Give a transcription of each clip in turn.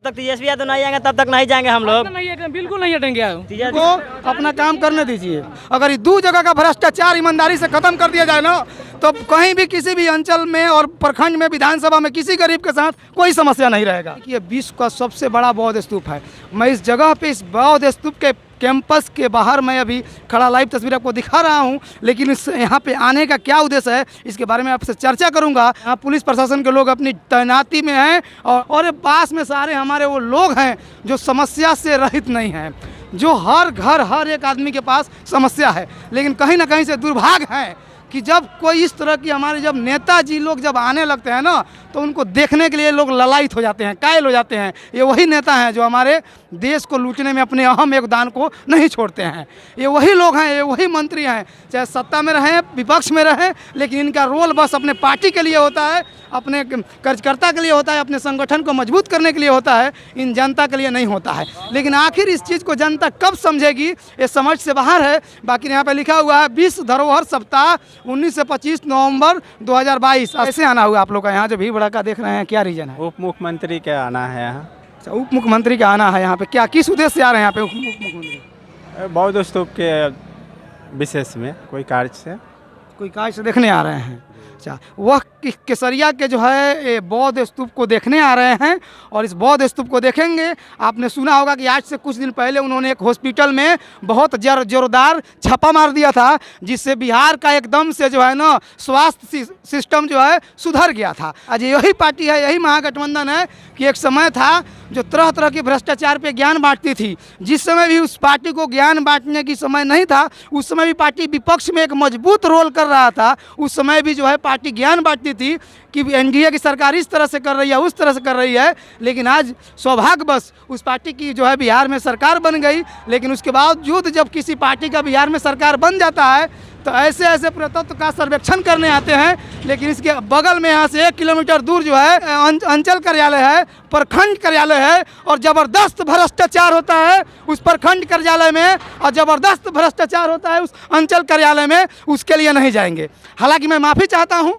तक तेजस्वी यादव नहीं आएंगे तब तक नहीं जाएंगे हम लोग। बिल्कुल नहीं हटेंगे। को अपना काम करने दीजिए। अगर ये 2 जगह का भ्रष्टाचार ईमानदारी से खत्म कर दिया जाए ना, तो कहीं भी किसी भी अंचल में और प्रखंड में विधानसभा में किसी गरीब के साथ कोई समस्या नहीं रहेगा। ये विश्व का सबसे बड़ा बौद्ध स्तूप है। मैं इस जगह पे इस बौद्ध स्तूप के कैंपस के बाहर मैं अभी खड़ा लाइव तस्वीर आपको दिखा रहा हूं, लेकिन इस यहाँ पे आने का क्या उद्देश्य है इसके बारे में आपसे चर्चा करूंगा। यहाँ पुलिस प्रशासन के लोग अपनी तैनाती में हैं और पास में सारे हमारे वो लोग हैं जो समस्या से रहित नहीं हैं, जो हर घर हर एक आदमी के पास समस्या है। लेकिन कहीं ना कहीं से दुर्भाग्य है कि जब कोई इस तरह की हमारे जब नेताजी लोग जब आने लगते हैं ना, तो उनको देखने के लिए लोग ललायित हो जाते हैं, कायल हो जाते हैं। ये वही नेता हैं जो हमारे देश को लूटने में अपने अहम योगदान को नहीं छोड़ते हैं। ये वही लोग हैं, ये वही मंत्री हैं, चाहे सत्ता में रहें विपक्ष में रहें, लेकिन इनका रोल बस अपने पार्टी के लिए होता है, अपने कार्यकर्ता के लिए होता है, अपने संगठन को मजबूत करने के लिए होता है, इन जनता के लिए नहीं होता है। लेकिन आखिर इस चीज़ को जनता कब समझेगी ये समझ से बाहर है। बाकी यहाँ पे लिखा हुआ है विश्व धरोहर सप्ताह 19 से 25 नवंबर 2022। ऐसे आना हुआ आप लोग का यहाँ जो भीड़ भड़का देख रहे हैं, क्या रीजन है? उप मुख्यमंत्री के आना है यहाँ। अच्छा, उप मुख्यमंत्री का आना है यहाँ पे। क्या किस उद्देश्य से आ रहे हैं यहाँ पे उप मुख्यमंत्री? बौद्ध स्तूप के विशेष में कोई कार्य से देखने आ रहे हैं। अच्छा, वह केसरिया के जो है बौद्ध स्तूप को देखने आ रहे हैं और इस बौद्ध स्तूप को देखेंगे। आपने सुना होगा कि आज से कुछ दिन पहले उन्होंने एक हॉस्पिटल में बहुत जोरदार छापा मार दिया था, जिससे बिहार का एकदम से जो है ना स्वास्थ्य सिस्टम जो है सुधर गया था। आज यही पार्टी है, यही महागठबंधन है कि एक समय था जो तरह तरह के भ्रष्टाचार पे ज्ञान बांटती थी। जिस समय भी उस पार्टी को ज्ञान बांटने की समय नहीं था, उस समय भी पार्टी विपक्ष में एक मजबूत रोल कर रहा था। उस समय भी जो है पार्टी ज्ञान बांटती थी कि एनडीए की सरकार इस तरह से कर रही है, उस तरह से कर रही है। लेकिन आज सौभाग्यवश उस पार्टी की जो है बिहार में सरकार बन गई। लेकिन उसके बावजूद जब किसी पार्टी का बिहार में सरकार बन जाता है तो ऐसे ऐसे पुरातत्व का सर्वेक्षण करने आते हैं। लेकिन इसके बगल में यहाँ से 1 किलोमीटर दूर जो है अंचल कार्यालय है, प्रखंड कार्यालय है, और ज़बरदस्त भ्रष्टाचार होता है उस प्रखंड कार्यालय में, और ज़बरदस्त भ्रष्टाचार होता है उस अंचल कार्यालय में। उसके लिए नहीं जाएंगे। हालांकि मैं माफ़ी चाहता हूँ,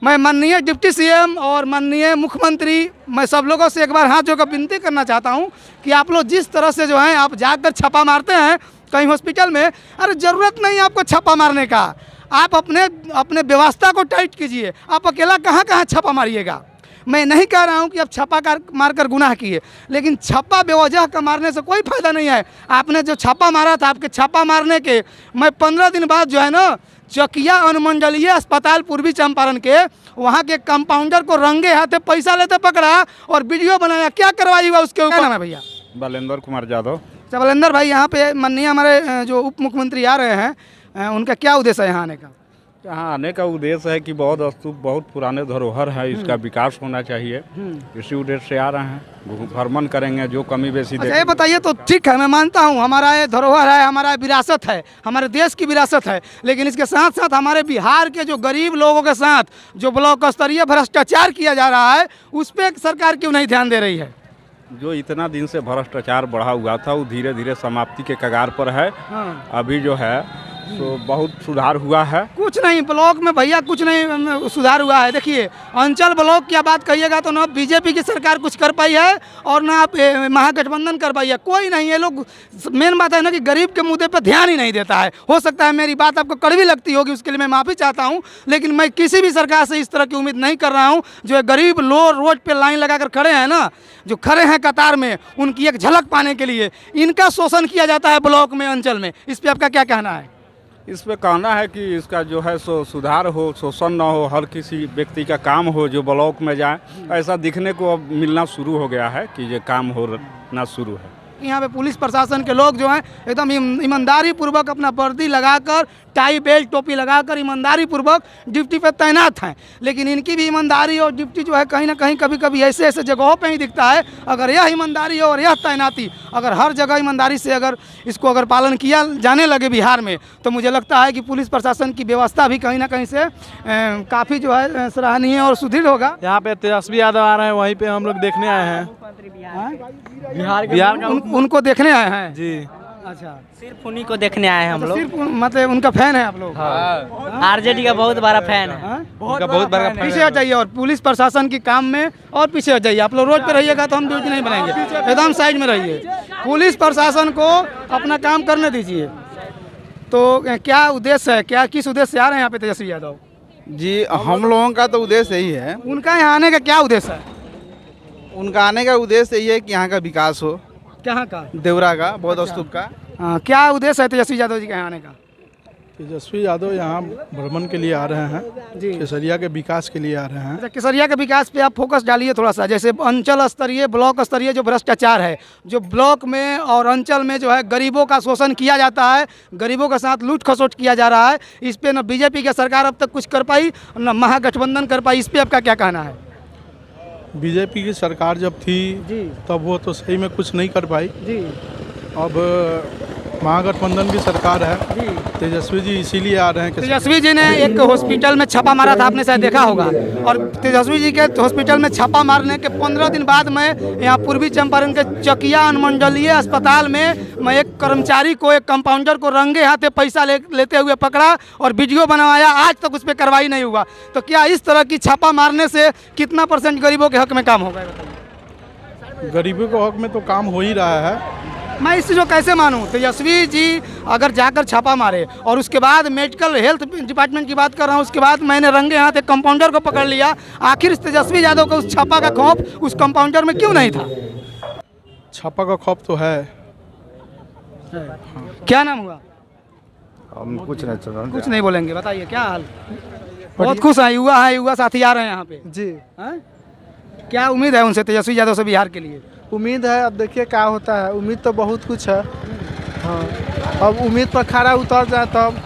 मैं माननीय डिप्टी सीएम और माननीय मुख्यमंत्री, मैं सब लोगों से एक बार हाथ जोड़कर विनती करना चाहता हूँ कि आप लोग जिस तरह से जो है आप जाकर छापा मारते हैं कहीं हॉस्पिटल में, अरे ज़रूरत नहीं आपको छापा मारने का। आप अपने व्यवस्था को टाइट कीजिए। आप अकेला कहाँ कहाँ छापा मारिएगा। मैं नहीं कह रहा हूँ कि आप छापा मारकर गुनाह किए, लेकिन छापा बेवजह का मारने से कोई फ़ायदा नहीं है। आपने जो छापा मारा था, आपके छापा मारने के मैं 15 दिन बाद जो है ना चकिया अनुमंडलीय अस्पताल पूर्वी चंपारण के वहाँ के कंपाउंडर को रंगे हाथे पैसा लेते पकड़ा और वीडियो बनाया। क्या करवाई हुआ उसके ऊपर? नाम है भैया? बलेंद्र कुमार यादव। बलेंद्र भाई, यहाँ पे माननीय हमारे जो उप मुख्यमंत्री आ रहे हैं, उनका क्या उद्देश्य है यहाँ आने का? यहाँ आने का उद्देश्य है कि बौद्ध स्तूप बहुत पुराने धरोहर है, इसका विकास होना चाहिए। इसी उद्देश्य से आ रहे हैं, भ्रमण करेंगे जो कमी बेसी। अच्छा, ये बताइए तो ठीक है, मैं मानता हूँ हमारा ये धरोहर है, हमारा विरासत है, हमारे देश की विरासत है, लेकिन इसके साथ साथ हमारे बिहार के जो गरीब लोगों के साथ जो ब्लॉक स्तरीय भ्रष्टाचार किया जा रहा है, उस पर सरकार क्यों नहीं ध्यान दे रही है? जो इतना दिन से भ्रष्टाचार बढ़ा हुआ था वो धीरे धीरे समाप्ति के कगार पर है। अभी जो है तो बहुत सुधार हुआ है। कुछ नहीं ब्लॉक में भैया, कुछ नहीं सुधार हुआ है। देखिए, अंचल ब्लॉक की बात कहिएगा तो ना बीजेपी की सरकार कुछ कर पाई है और ना महागठबंधन कर पाई है। कोई नहीं। ये लोग, मेन बात है ना कि गरीब के मुद्दे पर ध्यान ही नहीं देता है। हो सकता है मेरी बात आपको कड़वी लगती होगी, उसके लिए मैं माफ़ी चाहता हूँ, लेकिन मैं किसी भी सरकार से इस तरह की उम्मीद नहीं कर रहा हूँ। जो गरीब लोग रोड पर लाइन लगा कर खड़े हैं ना, जो खड़े हैं कतार में, उनकी एक झलक पाने के लिए इनका शोषण किया जाता है ब्लॉक में, अंचल में। इस पर आपका क्या कहना है? इस पे कहना है कि इसका जो है सो सुधार हो, शोषण ना हो, हर किसी व्यक्ति का काम हो जो ब्लॉक में जाए। ऐसा दिखने को अब मिलना शुरू हो गया है कि ये काम होना शुरू है। यहाँ पे पुलिस प्रशासन के लोग जो हैं एकदम ईमानदारी पूर्वक अपना वर्दी लगाकर, टाई बेल्ट टोपी लगाकर ईमानदारी पूर्वक ड्यूटी पे तैनात हैं। लेकिन इनकी भी ईमानदारी और ड्यूटी जो है कहीं ना कहीं कभी कभी ऐसे ऐसे जगहों पे ही दिखता है। अगर यह ईमानदारी और यह तैनाती अगर हर जगह ईमानदारी से अगर इसको अगर पालन किया जाने लगे बिहार में, तो मुझे लगता है कि पुलिस प्रशासन की व्यवस्था भी कहीं ना कहीं से काफ़ी जो है सराहनीय और सुदृढ़ होगा। यहाँ पे तेजस्वी यादव आ रहे हैं, वहीं पे हम लोग देखने आए हैं। बिहार उनको देखने आए हैं जी। अच्छा, सिर्फ उन्हीं को देखने आए हैं हम तो लोग। सिर्फ मतलब उनका फैन है आप लोग? आरजेडी का बहुत बड़ा फैन है। हाँ? उनका बहुत बड़ा फैन पीछे हट जाइए और पुलिस प्रशासन के काम में और पीछे हट जाइए। आप लोग रोड पे रहिएगा तो हम ड्यूटी नहीं बनाएंगे, एकदम साइड में रहिए। पुलिस प्रशासन को अपना काम करने दीजिए। तो क्या उद्देश्य है, क्या किस उद्देश्य से आ रहे हैं यहाँ पे तेजस्वी यादव? जी, हम लोगों का तो उद्देश्य यही है। उनका यहाँ आने का क्या उद्देश्य है? उनका आने का उद्देश्य यही है कि यहाँ का विकास हो, कहाँ का? देवरा का, बौद्ध स्तूप का। क्या उद्देश्य है तेजस्वी यादव जी के यहाँ आने का? तेजस्वी यादव यहाँ भ्रमण के लिए आ रहे हैं जी। केसरिया के विकास के लिए आ रहे हैं। अच्छा, केसरिया के विकास पे आप फोकस डालिए थोड़ा सा। जैसे अंचल स्तरीय, ब्लॉक स्तरीय जो भ्रष्टाचार है, जो ब्लॉक में और अंचल में जो है गरीबों का शोषण किया जाता है, गरीबों के साथ लूट खसोट किया जा रहा है, इस पे न बीजेपी की सरकार अब तक कुछ कर पाई न महागठबंधन कर पाई। इस पे आपका क्या कहना है? बीजेपी की सरकार जब थी जी तब वो तो सही में कुछ नहीं कर पाई। जी अब महागठबंधन की सरकार है, जी। तेजस्वी जी इसीलिए आ रहे हैं कि तेजस्वी जी ने एक हॉस्पिटल में छापा मारा था, आपने शायद देखा होगा। और तेजस्वी जी के हॉस्पिटल में छापा मारने के 15 दिन बाद मैं यहाँ पूर्वी चंपारण के चकिया अनुमंडलीय अस्पताल में मैं एक कर्मचारी को, एक कंपाउंडर को रंगे हाथे पैसा लेते हुए पकड़ा और वीडियो बनवाया। आज तक उस पर कार्रवाई नहीं हुआ। तो क्या इस तरह की छापा मारने से कितना % गरीबों के हक में काम होगा? गरीबों के हक में तो काम हो ही रहा है। मैं इस चीज़ को कैसे मानूं? तेजस्वी जी अगर जाकर छापा मारे और उसके बाद मेडिकल हेल्थ डिपार्टमेंट की बात कर रहा हूं, उसके बाद मैंने रंगे हाथ एक कंपाउंडर को पकड़ लिया। आखिर तेजस्वी यादव को उस छापा का खौफ उस कंपाउंडर में क्यों नहीं था? छापा का खौफ तो है। क्या नाम हुआ? हम कुछ नहीं चल रहा। कुछ नहीं बोलेंगे, बताइए क्या हाल? बहुत खुश हैं, युवा साथी आ रहे हैं यहाँ पे। जी, हैं? क्या उम्मीद है उनसे, तेजस्वी यादव से बिहार के लिए? उम्मीद है, अब देखिए क्या होता है। उम्मीद तो बहुत कुछ है। हाँ, अब उम्मीद पर खरा उतर जाए तब।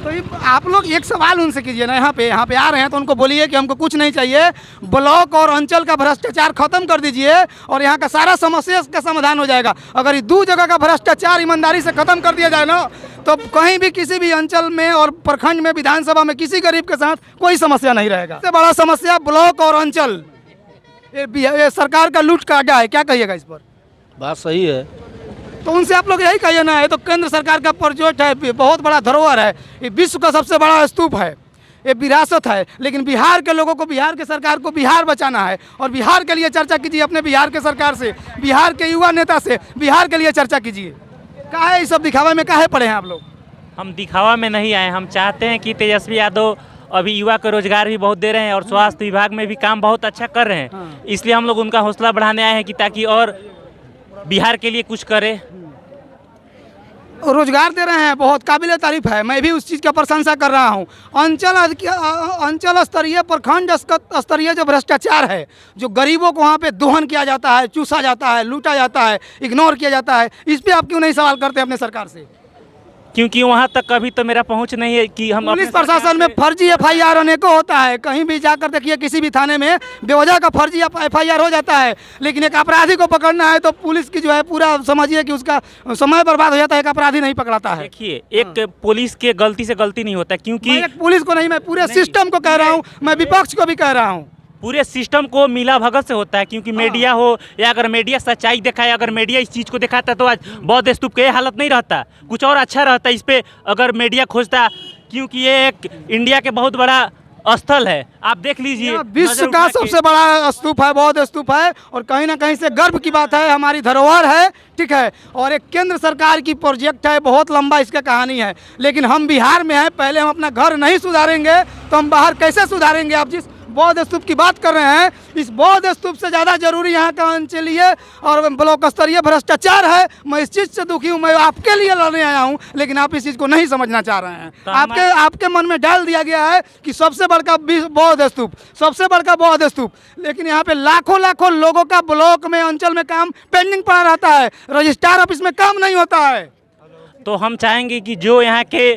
तो ये आप लोग एक सवाल उनसे कीजिए ना, यहाँ पे आ रहे हैं तो उनको बोलिए कि हमको कुछ नहीं चाहिए, ब्लॉक और अंचल का भ्रष्टाचार खत्म कर दीजिए और यहाँ का सारा समस्या का समाधान हो जाएगा। अगर ये 2 जगह का भ्रष्टाचार ईमानदारी से खत्म कर दिया जाए ना, तो कहीं भी किसी भी अंचल में और प्रखंड में, विधानसभा में किसी गरीब के साथ कोई समस्या नहीं रहेगा। सबसे बड़ा समस्या ब्लॉक और अंचल, ये सरकार का लूट का अड्डा है। क्या कहिएगा इस पर? बात सही है। तो उनसे आप लोग यही कहिए ना, ये तो केंद्र सरकार का प्रोजेक्ट है, बहुत बड़ा धरोहर है, ये विश्व का सबसे बड़ा स्तूप है, ये विरासत है। लेकिन बिहार के लोगों को, बिहार के सरकार को बिहार बचाना है और बिहार के लिए चर्चा कीजिए अपने बिहार के सरकार से, बिहार के युवा नेता से, बिहार के लिए चर्चा कीजिए। काहे ये सब दिखावे में काहे पड़े हैं आप लोग? हम दिखावा में नहीं आए, हम चाहते हैं कि तेजस्वी यादव अभी युवा को रोजगार भी बहुत दे रहे हैं और स्वास्थ्य विभाग में भी काम बहुत अच्छा कर रहे हैं। इसलिए हम लोग उनका हौसला बढ़ाने आए हैं कि ताकि और बिहार के लिए कुछ करे। रोजगार दे रहे हैं, बहुत काबिल तारीफ है, मैं भी उस चीज़ का प्रशंसा कर रहा हूँ। अंचल स्तरीय, प्रखंड स्तरीय जो भ्रष्टाचार है, जो गरीबों को वहाँ पे दोहन किया जाता है, चूसा जाता है, लूटा जाता है, इग्नोर किया जाता है, इस पे आप क्यों नहीं सवाल करते अपने सरकार से? क्योंकि वहाँ तक कभी तो मेरा पहुँच नहीं है कि हम पुलिस प्रशासन में फर्जी FIR अनेकों होता है। कहीं भी जाकर देखिए, किसी भी थाने में बेवजह का फर्जी FIR हो जाता है, लेकिन एक अपराधी को पकड़ना है तो पुलिस की जो है पूरा समझिए कि उसका समय बर्बाद हो जाता है, एक अपराधी नहीं पकड़ाता है। देखिए, एक पुलिस के गलती से गलती नहीं होता, क्योंकि मैं एक पुलिस को नहीं, मैं पूरे सिस्टम को कह रहा हूँ, मैं विपक्ष को भी कह रहा हूँ। पूरे सिस्टम को मिला भगत से होता है। क्योंकि मीडिया हो या अगर मीडिया सच्चाई दिखाए, अगर मीडिया इस चीज़ को दिखाता तो आज बौद्ध स्तूप का ये हालत नहीं रहता, कुछ और अच्छा रहता इस पे अगर मीडिया खोजता। क्योंकि ये एक इंडिया के बहुत बड़ा स्थल है, आप देख लीजिए, विश्व का सबसे बड़ा स्तूप है, बौद्ध स्तूप है, और कहीं ना कहीं से गर्व की बात है, हमारी धरोहर है, ठीक है। और एक केंद्र सरकार की प्रोजेक्ट है, बहुत लंबा इसका कहानी है। लेकिन हम बिहार में हैं, पहले हम अपना घर नहीं सुधारेंगे तो हम बाहर कैसे सुधारेंगे? आप जिस बौद्ध स्तूप की बात कर रहे हैं, इस बौद्ध स्तूप से ज़्यादा जरूरी यहाँ का अंचलीय और ब्लॉक स्तरीय भ्रष्टाचार है। मैं इस चीज़ से दुखी हूँ, मैं आपके लिए लड़ने आया हूँ, लेकिन आप इस चीज़ को नहीं समझना चाह रहे हैं। आपके मन में डाल दिया गया है कि सबसे बड़का बौद्ध स्तूप, सबसे बड़का बौद्ध स्तूप, लेकिन यहाँ पे लाखों लोगों का ब्लॉक में, अंचल में काम पेंडिंग पड़ा रहता है, रजिस्ट्रार ऑफिस में काम नहीं होता है। तो हम चाहेंगे कि जो यहाँ के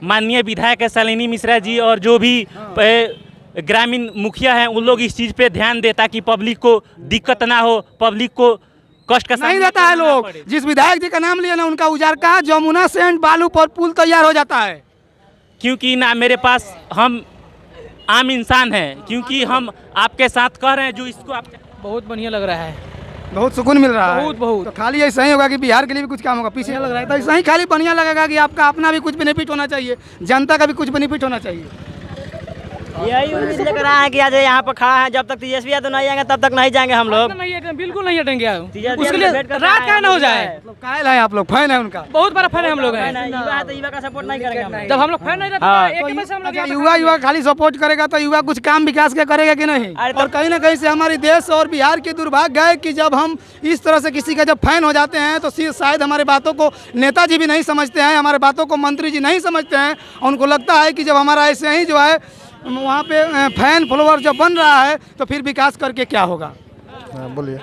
माननीय विधायक है शालिनी मिश्रा जी और जो भी ग्रामीण मुखिया हैं, उन लोग इस चीज़ पे ध्यान दें ताकि पब्लिक को दिक्कत ना हो, पब्लिक को कष्ट का नहीं रहता है। लोग जिस विधायक जी का नाम लिया ना, उनका उजारका जमुना सेंट बालू पर पुल तैयार हो जाता है। क्योंकि ना मेरे पास, हम आम इंसान हैं, क्योंकि हम आपके साथ कह रहे हैं जो इसको आप बहुत बढ़िया लग रहा है। बहुत सुकून मिल रहा है। बहुत बहुत। तो खाली ऐसा ही होगा कि बिहार के लिए भी कुछ काम होगा, पीछे लग रहा है तो ऐसा ही खाली बढ़िया लगेगा कि आपका अपना भी कुछ बेनिफिट होना चाहिए, जनता का भी कुछ बेनिफिट होना चाहिए। यही उम्मीद लेकर आए हैं कि आज यहाँ पर खड़ा है, जब तक तेजस्वी यादव नहीं आएंगे तब तक नहीं जाएंगे हम लोग। नहीं हटेंगे, बिल्कुल नहीं हटेंगे। तेजस्वी उसके लिए यादव वेट कर रात रहा का है, ना हो हम जाए। लोग कायल है आप लोग, फैन है उनका। बहुत बड़ा फैन है हम लोग हैं। युवा है तो युवा का सपोर्ट नहीं करेंगे हम लोग। जब हम लोग फैन नहीं रहते हाँ। एक बजे से हम लोग अच्छा, यहाँ पे युवा युवा खाली सपोर्ट करेगा तो युवा कुछ काम विकास का करेगा कि नहीं? अरे तो- और कहीं ना कहीं से हमारे देश और बिहार की दुर्भाग्य है कि जब हम इस तरह से किसी का जब फैन हो जाते हैं तो शायद हमारे बातों को नेताजी भी नहीं समझते हैं, हमारे बातों को मंत्री जी नहीं समझते हैं। उनको लगता है कि जब हमारा ऐसे ही जो है वहाँ पे फैन फॉलोअर जब बन रहा है तो फिर विकास करके क्या होगा? बोलिए।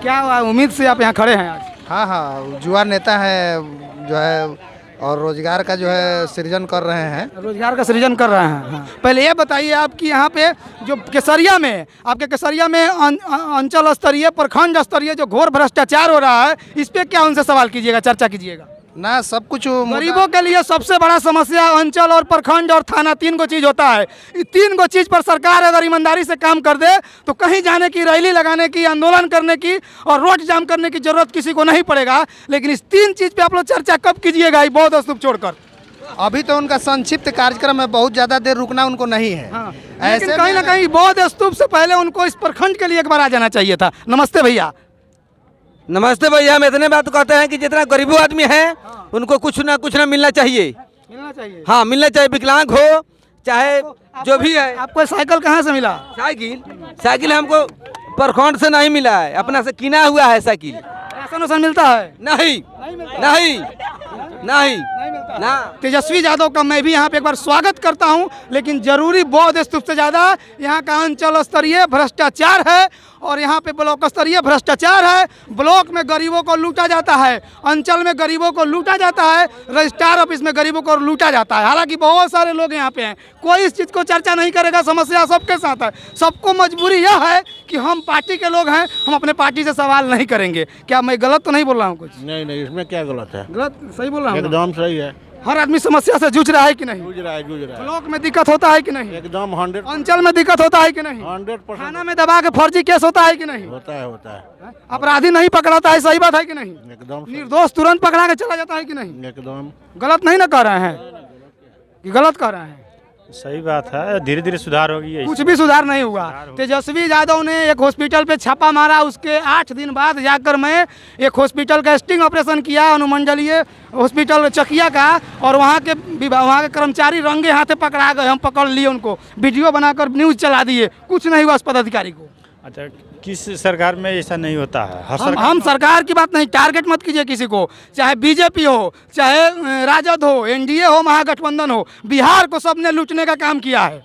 क्या उम्मीद से आप यहाँ खड़े हैं आज? हाँ हाँ, युवा नेता है जो है और रोजगार का जो है सृजन कर रहे हैं। रोजगार का सृजन कर रहे हैं। हाँ। पहले ये बताइए आपकी यहाँ पे जो केसरिया में, आपके केसरिया में अंचल स्तरीय प्रखंड स्तरीय जो घोर भ्रष्टाचार हो रहा है, इस पे क्या उनसे सवाल कीजिएगा, चर्चा कीजिएगा? ना सब कुछ गरीबों के लिए सबसे बड़ा समस्या अंचल और प्रखंड और थाना, 3 गो चीज होता है। इन 3 गो चीज पर सरकार अगर ईमानदारी से काम कर दे तो कहीं जाने की, रैली लगाने की, आंदोलन करने की और रोड जाम करने की जरूरत किसी को नहीं पड़ेगा। लेकिन इस 3 चीज पे आप लोग चर्चा कब कीजिएगा बौद्ध स्तूप छोड़कर? अभी तो उनका संक्षिप्त कार्यक्रम है, बहुत ज्यादा देर रुकना उनको नहीं है। लेकिन कहीं ना कहीं बौद्ध स्तूप से पहले उनको इस प्रखंड के लिए एक बार आ जाना चाहिए था। नमस्ते भैया। नमस्ते भैया, हम इतने बात कहते हैं कि जितना गरीबों आदमी है उनको कुछ ना मिलना चाहिए। मिलना चाहिए। हाँ, मिलना चाहिए, विकलांग हो चाहे जो भी है। आपको साइकिल कहाँ से मिला? साइकिल हमको प्रखंड से नहीं मिला है, अपना से किना हुआ है साइकिल। राशन वासन मिलता है? नहीं ना। तेजस्वी यादव का मैं भी यहाँ पे एक बार स्वागत करता हूँ, लेकिन जरूरी बौद्ध स्तूप से ज़्यादा यहाँ का अंचल स्तरीय भ्रष्टाचार है और यहाँ पे ब्लॉक स्तरीय भ्रष्टाचार है। ब्लॉक में गरीबों को लूटा जाता है, अंचल में गरीबों को लूटा जाता है, रजिस्ट्रार ऑफिस में गरीबों को लूटा जाता है। हालांकि बहुत सारे लोग यहाँ पे हैं, कोई इस चीज़ को चर्चा नहीं करेगा। समस्या सबके साथ है, सबको मजबूरी यह है कि हम पार्टी के लोग हैं, हम अपने पार्टी से सवाल नहीं करेंगे। क्या मैं गलत तो नहीं बोल रहा हूँ? कुछ नहीं, इसमें क्या गलत है? गलत सही बोल रहा हूँ? एकदम सही है। हर आदमी समस्या से जूझ रहा है कि नहीं? जूझ रहा है। ब्लॉक में दिक्कत होता है कि नहीं? एकदम 100% अंचल में दिक्कत होता है कि नहीं? 100% थाना में दबा के फर्जी केस होता है कि नहीं? होता है। अपराधी नहीं पकड़ाता है, सही बात है कि नहीं? एकदम निर्दोष तुरंत पकड़ा के चला जाता है कि नहीं? एकदम गलत नहीं ना कर रहे हैं कि गलत कर रहे हैं? सही बात है, धीरे धीरे सुधार होगी। कुछ भी सुधार नहीं हुआ। तेजस्वी यादव ने एक हॉस्पिटल पे छापा मारा, उसके 8 दिन बाद जाकर मैं एक हॉस्पिटल का स्टिंग ऑपरेशन किया, अनुमंडलीय हॉस्पिटल चकिया का, और वहाँ के कर्मचारी रंगे हाथे पकड़ा गए। हम पकड़ लिए उनको, वीडियो बनाकर न्यूज़ चला दिए, कुछ नहीं हुआ उस पदाधिकारी को। अच्छा, किस सरकार में ऐसा नहीं होता है? हर हम सरकार की बात नहीं, टारगेट मत कीजिए किसी को, चाहे बीजेपी हो, चाहे राजद हो, एनडीए हो, महागठबंधन हो, बिहार को सबने लूटने का काम किया है।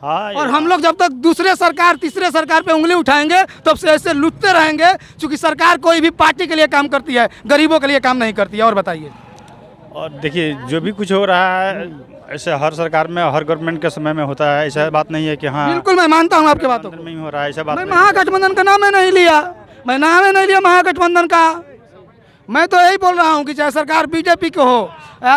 हाँ, और हम लोग जब तक दूसरे सरकार, तीसरे सरकार पे उंगली उठाएंगे तब से ऐसे लूटते रहेंगे, क्योंकि सरकार कोई भी पार्टी के लिए काम करती है, गरीबों के लिए काम नहीं करती है। और बताइए। और देखिए, जो भी कुछ हो रहा है ऐसे हर सरकार में, हर गवर्नमेंट के समय में होता है। ऐसा बात नहीं है कि हाँ बिल्कुल मैं मानता हूँ आपकी बातों को। नहीं हो रहा है, ऐसा बात मैं नहीं। महागठबंधन का नाम नहीं लिया, मैं नाम नहीं लिया महागठबंधन का। मैं तो यही बोल रहा हूँ कि चाहे सरकार बीजेपी की हो,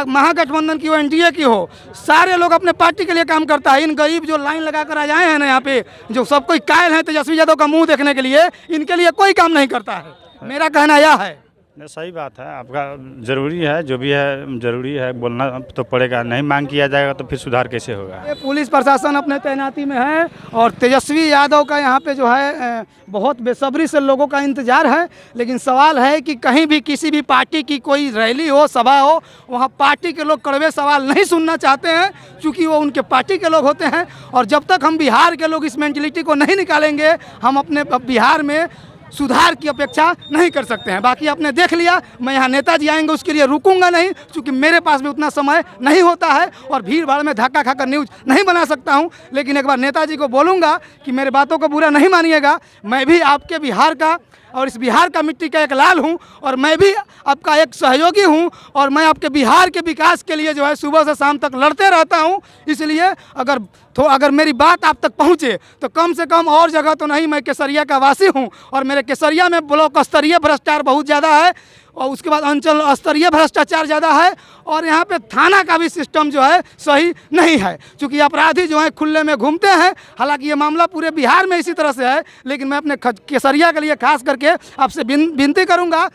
महागठबंधन की हो, एनडीए की हो, सारे लोग अपने पार्टी के लिए काम करता है। इन गरीब जो लाइन लगा कर आ जाए हैं ना यहाँ पे, जो सब कोई कायल हैं तेजस्वी यादव का मुंह देखने के लिए, इनके लिए कोई काम नहीं करता है। मेरा कहना यह है। सही बात है आपका, जरूरी है, जो भी है जरूरी है, बोलना तो पड़ेगा। नहीं मांग किया जाएगा तो फिर सुधार कैसे होगा? ये पुलिस प्रशासन अपने तैनाती में है और तेजस्वी यादव का यहाँ पे जो है बहुत बेसब्री से लोगों का इंतजार है। लेकिन सवाल है कि कहीं भी किसी भी पार्टी की कोई रैली हो, सभा हो, वहाँ पार्टी के लोग कड़वे सवाल नहीं सुनना चाहते हैं, क्योंकि वो उनके पार्टी के लोग होते हैं। और जब तक हम बिहार के लोग इस मेंटलिटी को नहीं निकालेंगे, हम अपने बिहार में सुधार की अपेक्षा नहीं कर सकते हैं। बाकी आपने देख लिया, मैं यहाँ नेताजी आएंगे उसके लिए रुकूंगा नहीं, क्योंकि मेरे पास भी उतना समय नहीं होता है और भीड़ भाड़ में धक्का खाकर न्यूज़ नहीं बना सकता हूँ। लेकिन एक बार नेताजी को बोलूँगा कि मेरे बातों को बुरा नहीं मानिएगा, मैं भी आपके बिहार का और इस बिहार का मिट्टी का एक लाल हूँ, और मैं भी आपका एक सहयोगी हूँ, और मैं आपके बिहार के विकास के लिए जो है सुबह से शाम तक लड़ते रहता हूँ। इसलिए अगर मेरी बात आप तक पहुँचे तो कम से कम और जगह तो नहीं, मैं केसरिया का वासी हूँ और मेरे केसरिया में ब्लॉक स्तरीय भ्रष्टाचार बहुत ज़्यादा है। और उसके बाद अंचल स्तरीय भ्रष्टाचार ज़्यादा है, और यहाँ पे थाना का भी सिस्टम जो है सही नहीं है, क्योंकि अपराधी जो है खुले में घूमते हैं। हालांकि ये मामला पूरे बिहार में इसी तरह से है, लेकिन मैं अपने केसरिया के लिए खास करके आपसे विनती करूँगा